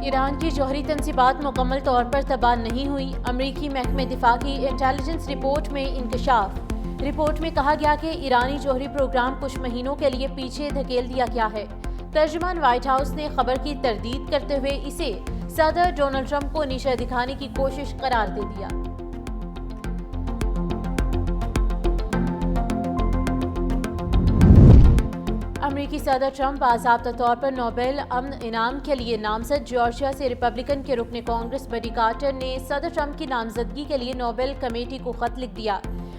ایران کی جوہری تنصیبات مکمل طور پر تباہ نہیں ہوئی، امریکی محکمہ دفاع کی انٹیلیجنس رپورٹ میں انکشاف۔ رپورٹ میں کہا گیا کہ ایرانی جوہری پروگرام کچھ مہینوں کے لیے پیچھے دھکیل دیا گیا ہے۔ ترجمان وائٹ ہاؤس نے خبر کی تردید کرتے ہوئے اسے صدر ڈونلڈ ٹرمپ کو نیچا دکھانے کی کوشش قرار دے دیا۔ امریکی صدر ٹرمپ باضابطہ طور پر نوبل امن انعام کے لیے نامزد۔ جارجیا سے ریپبلکن کے رکن کانگریس بڈی کارٹر نے صدر ٹرمپ کی نامزدگی کے لیے نوبل کمیٹی کو خط لکھ دیا۔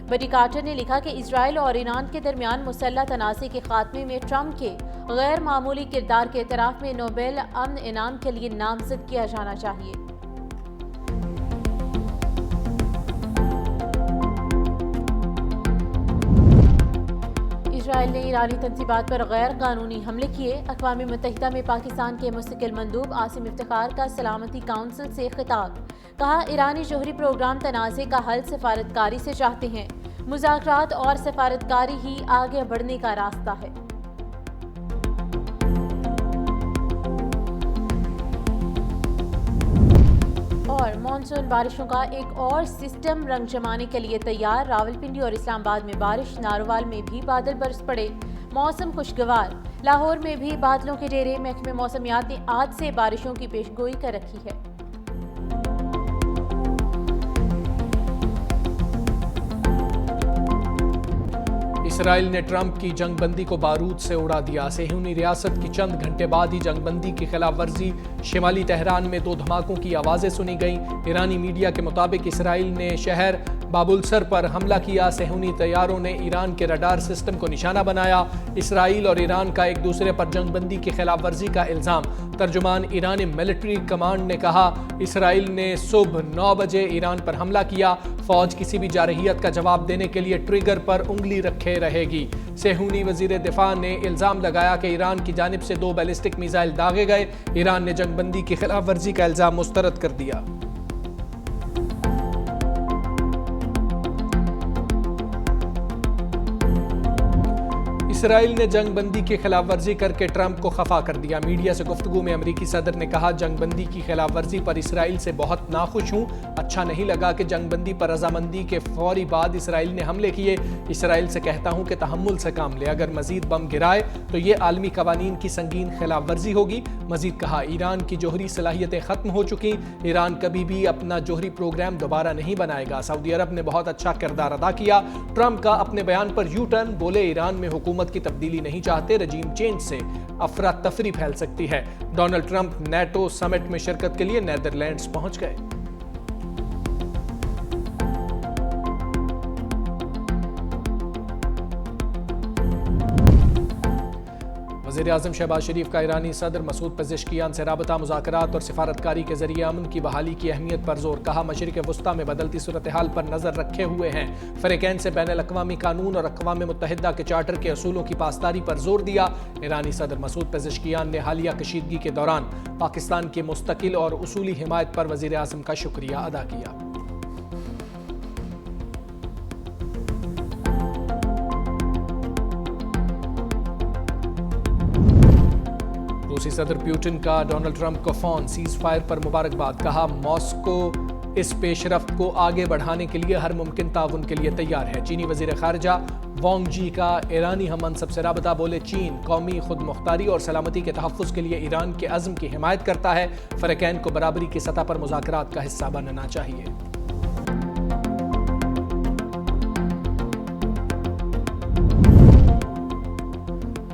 بڈی کارٹر نے لکھا کہ اسرائیل اور ایران کے درمیان مسلح تنازع کے خاتمے میں ٹرمپ کے غیر معمولی کردار کے اعتراف میں نوبل امن انعام کے لیے نامزد کیا جانا چاہیے۔ اسرائیل نے ایرانی تنصیبات پر غیر قانونی حملے کیے۔ اقوام متحدہ میں پاکستان کے مستقل مندوب عاصم افتخار کا سلامتی کونسل سے خطاب، کہا ایرانی جوہری پروگرام تنازع کا حل سفارتکاری سے چاہتے ہیں، مذاکرات اور سفارتکاری ہی آگے بڑھنے کا راستہ ہے۔ اور مانسون بارشوں کا ایک اور سسٹم رنگ جمانے کے لیے تیار، راولپنڈی اور اسلام آباد میں بارش، ناروال میں بھی بادل برس پڑے، موسم خوشگوار، لاہور میں بھی بادلوں کے ڈیرے، محکمہ موسمیات نے آج سے بارشوں کی پیشگوئی کر رکھی ہے۔ اسرائیل نے ٹرمپ کی جنگ بندی کو بارود سے اڑا دیا۔ صہیونی ریاست کی چند گھنٹے بعد ہی جنگ بندی کی خلاف ورزی، شمالی تہران میں 2 دھماکوں کی آوازیں سنی گئیں۔ ایرانی میڈیا کے مطابق اسرائیل نے شہر باب السر پر حملہ کیا۔ صہیونی طیاروں نے ایران کے رڈار سسٹم کو نشانہ بنایا۔ اسرائیل اور ایران کا ایک دوسرے پر جنگ بندی کی خلاف ورزی کا الزام۔ ترجمان ایرانی ملٹری کمانڈ نے کہا اسرائیل نے صبح 9 بجے ایران پر حملہ کیا، فوج کسی بھی جارحیت کا جواب دینے کے لیے ٹریگر پر انگلی رکھے رہے گی۔ صہیونی وزیر دفاع نے الزام لگایا کہ ایران کی جانب سے 2 بیلسٹک میزائل داغے گئے۔ ایران نے جنگ بندی کی خلاف ورزی کا الزام مسترد کر دیا۔ اسرائیل نے جنگ بندی کی خلاف ورزی کر کے ٹرمپ کو خفا کر دیا۔ میڈیا سے گفتگو میں امریکی صدر نے کہا جنگ بندی کی خلاف ورزی پر اسرائیل سے بہت ناخوش ہوں۔ اچھا نہیں لگا کہ جنگ بندی پر رضامندی کے فوری بعد اسرائیل نے حملے کیے۔ اسرائیل سے کہتا ہوں کہ تحمل سے کام لے، اگر مزید بم گرائے تو یہ عالمی قوانین کی سنگین خلاف ورزی ہوگی۔ مزید کہا ایران کی جوہری صلاحیتیں ختم ہو چکی، ایران کبھی بھی اپنا جوہری پروگرام دوبارہ نہیں بنائے گا۔ سعودی عرب نے بہت اچھا کردار ادا کیا۔ ٹرمپ کا اپنے بیان پر یو ٹرن، بولے ایران میں حکومت کی تبدیلی نہیں چاہتے، رجیم چینج سے افراتفری پھیل سکتی ہے۔ ڈونلڈ ٹرمپ نیٹو سمٹ میں شرکت کے لیے نیدرلینڈز پہنچ گئے۔ وزیر اعظم شہباز شریف کا ایرانی صدر مسعود پزشکیان سے رابطہ، مذاکرات اور سفارتکاری کے ذریعے امن کی بحالی کی اہمیت پر زور، کہا مشرق وسطیٰ میں بدلتی صورتحال پر نظر رکھے ہوئے ہیں، فریقین سے بین الاقوامی قانون اور اقوام متحدہ کے چارٹر کے اصولوں کی پاسداری پر زور دیا۔ ایرانی صدر مسعود پزشکیان نے حالیہ کشیدگی کے دوران پاکستان کی مستقل اور اصولی حمایت پر وزیر اعظم کا شکریہ ادا کیا۔ روسی صدر پیوٹن کا ڈونلڈ ٹرمپ کو فون، سیز فائر پر مبارکباد، کہا ماسکو اس پیش رفت کو آگے بڑھانے کے لیے ہر ممکن تعاون کے لیے تیار ہے۔ چینی وزیر خارجہ وانگ جی کا ایرانی ہم منصب سے رابطہ، بولے چین قومی خود مختاری اور سلامتی کے تحفظ کے لیے ایران کے عزم کی حمایت کرتا ہے، فریقین کو برابری کی سطح پر مذاکرات کا حصہ بننا چاہیے۔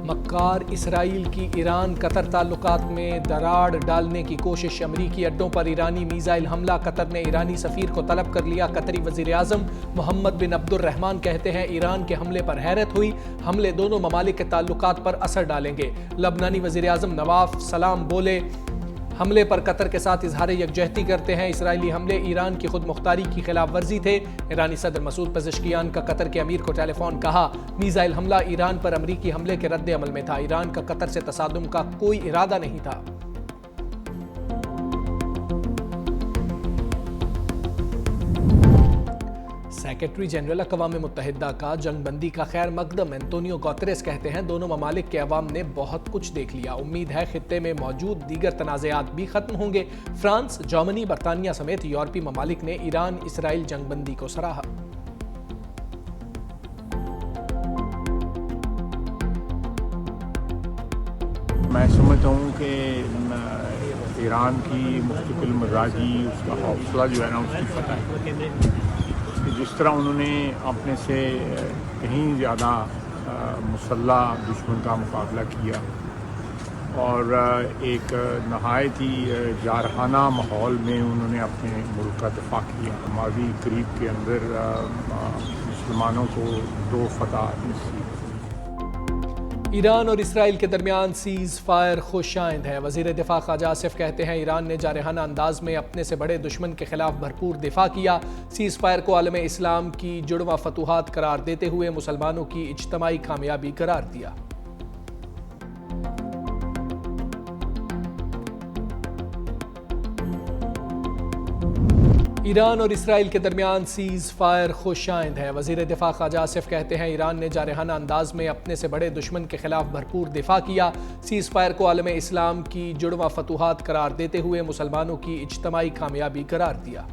مکار اسرائیل کی ایران قطر تعلقات میں دراڑ ڈالنے کی کوشش، امریکی اڈوں پر ایرانی میزائل حملہ، قطر نے ایرانی سفیر کو طلب کر لیا۔ قطری وزیر اعظم محمد بن عبد الرحمن کہتے ہیں ایران کے حملے پر حیرت ہوئی، حملے دونوں ممالک کے تعلقات پر اثر ڈالیں گے۔ لبنانی وزیر اعظم نواف سلام بولے حملے پر قطر کے ساتھ اظہار یکجہتی کرتے ہیں، اسرائیلی حملے ایران کی خود مختاری کی خلاف ورزی تھے۔ ایرانی صدر مسعود پزشکیان کا قطر کے امیر کو ٹیلی فون، کہا میزائل حملہ ایران پر امریکی حملے کے رد عمل میں تھا، ایران کا قطر سے تصادم کا کوئی ارادہ نہیں تھا۔ سیکرٹری جنرل اقوام متحدہ کا جنگ بندی کا خیر مقدم انتونیو گوتریس کہتے ہیں دونوں ممالک کے عوام نے بہت کچھ دیکھ لیا، امید ہے خطے میں موجود دیگر تنازعات بھی ختم ہوں گے۔ فرانس، جرمنی، برطانیہ سمیت یورپی ممالک نے ایران اسرائیل جنگ بندی کو سراہا۔ میں سمجھتا ہوں کہ ایران کی مستقل مزاجی، اس کا حوصلہ جو ہے نا، اس کی فتح ہے کہ جس طرح انہوں نے اپنے سے کہیں زیادہ مسلح دشمن کا مقابلہ کیا اور ایک نہایت ہی جارحانہ ماحول میں انہوں نے اپنے ملک کا دفاع کیا۔ ماضی قریب کے اندر مسلمانوں کو 2 فتح نصیب۔ ایران اور اسرائیل کے درمیان سیز فائر خوش آئند ہے۔ وزیر دفاع خواجہ آصف کہتے ہیں ایران نے جارحانہ انداز میں اپنے سے بڑے دشمن کے خلاف بھرپور دفاع کیا، سیز فائر کو عالم اسلام کی جڑواں فتوحات قرار دیتے ہوئے مسلمانوں کی اجتماعی کامیابی قرار دیا۔ ایران اور اسرائیل کے درمیان سیز فائر خوش آئند ہے۔ وزیر دفاع خواجہ آصف کہتے ہیں ایران نے جارحانہ انداز میں اپنے سے بڑے دشمن کے خلاف بھرپور دفاع کیا، سیز فائر کو عالم اسلام کی جڑواں فتوحات قرار دیتے ہوئے مسلمانوں کی اجتماعی کامیابی قرار دیا۔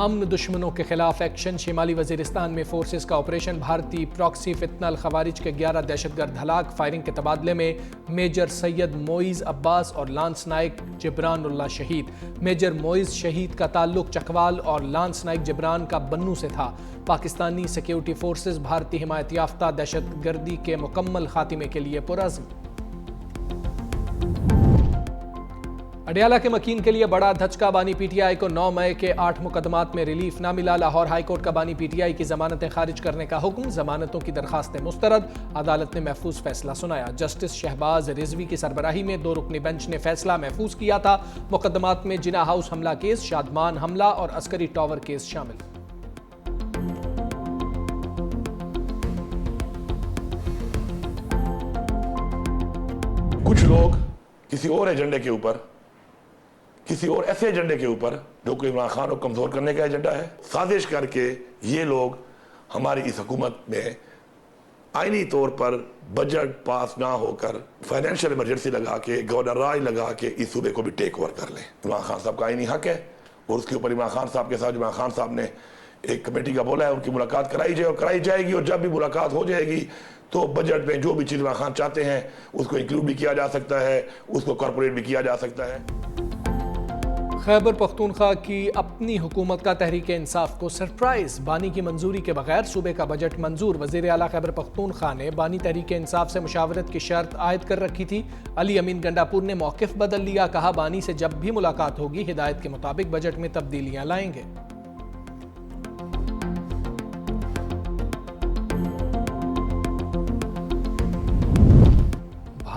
امن دشمنوں کے خلاف ایکشن، شمالی وزیرستان میں فورسز کا آپریشن، بھارتی پراکسی فتنہ الخوارج کے 11 دہشت گرد ہلاک، فائرنگ کے تبادلے میں میجر سید معیز عباس اور لانس نائک جبران اللہ شہید۔ میجر معیز شہید کا تعلق چکوال اور لانس نائک جبران کا بنو سے تھا۔ پاکستانی سیکیورٹی فورسز بھارتی حمایت یافتہ دہشت گردی کے مکمل خاتمے کے لیے پرعزم۔ اڈیالہ کے مکین کے لیے بڑا دھچکا، بانی پی ٹی آئی کو 9 مئی کے 8 مقدمات میں ریلیف نہ ملا۔ لاہور ہائی کورٹ کا بانی پی ٹی آئی کی ضمانتیں خارج کرنے کا حکم، ضمانتوں کی درخواستیں مسترد، عدالت نے محفوظ فیصلہ سنایا۔ جسٹس شہباز رضوی کی سربراہی میں 2 رکنی بینچ نے فیصلہ محفوظ کیا تھا۔ مقدمات میں جناح ہاؤس حملہ کیس، شادمان حملہ اور عسکری ٹاور کیس شامل۔ کچھ لوگ کسی اور ایجنڈے کے اوپر، کسی اور ایسے ایجنڈے کے اوپر جو کہ عمران خان کو کمزور کرنے کا ایجنڈا ہے، سازش کر کے یہ لوگ ہماری اس حکومت میں آئینی طور پر بجٹ پاس نہ ہو کر فائنینشیل ایمرجنسی لگا کے، گورنر راج لگا کے اس صوبے کو بھی ٹیک اوور کر لیں۔ عمران خان صاحب کا آئینی حق ہے اور اس کے اوپر عمران خان صاحب کے ساتھ عمران خان صاحب نے ایک کمیٹی کا بولا ہے، ان کی ملاقات کرائی جائے اور کرائی جائے گی، اور جب بھی ملاقات ہو جائے گی تو بجٹ میں جو بھی چیز عمران خان چاہتے ہیں اس کو انکلوڈ بھی کیا جا سکتا ہے، اس کو کارپوریٹ بھی کیا جا سکتا ہے۔ خیبر پختونخوا کی اپنی حکومت کا تحریک انصاف کو سرپرائز، بانی کی منظوری کے بغیر صوبے کا بجٹ منظور۔ وزیر اعلیٰ خیبر پختونخوا نے بانی تحریک انصاف سے مشاورت کی شرط عائد کر رکھی تھی۔ علی امین گنڈاپور نے موقف بدل لیا، کہا بانی سے جب بھی ملاقات ہوگی ہدایت کے مطابق بجٹ میں تبدیلیاں لائیں گے۔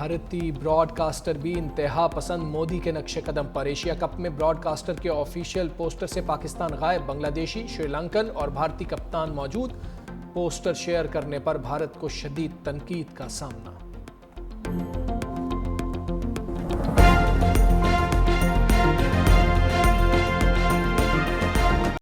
بھارتی براڈ کاسٹر بھی انتہا پسند مودی کے نقش قدم پر۔ ایشیا کپ میں براڈ کاسٹر کے آفیشیل پوسٹر سے پاکستان غائب، بنگلہ دیشی، شری لنکن اور بھارتی کپتان موجود۔ پوسٹر شیئر کرنے پر بھارت کو شدید تنقید کا سامنا۔